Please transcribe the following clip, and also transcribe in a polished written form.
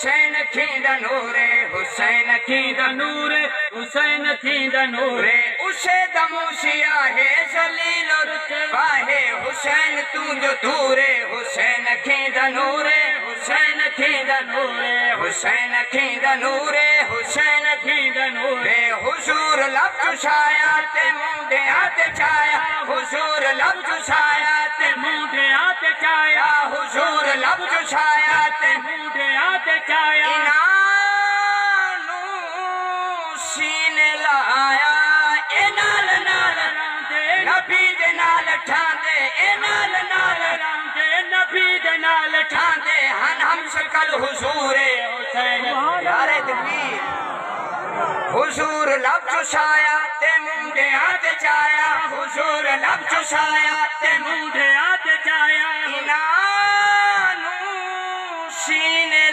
حسین تھیندا نورے حسین تھیندا نورے حسین تھیندا نورے اسے دموشیا ہے ذلیل رتبہ حسین تو جو دورے حسین تھیندا نورے حسین تھیندا نورے حسین تھیندا نورے حسین تھیندا نورے حضور لب چشایا تے منڈے آتے چایا حضور لب چشایا تے منڈے آتے چایا حضور لب چشایا تے منڈے آتے چایا انانو سینے لایا اے نال نال راندے نبی دے نال ٹھاندے اے نال نال راندے نبی دے نال ٹھاندے ہم شکل حضور حسین یارے تکبیر حضور لب چشایا تے منڈے آتے چایا حضور لب چشایا تے منڈے آتے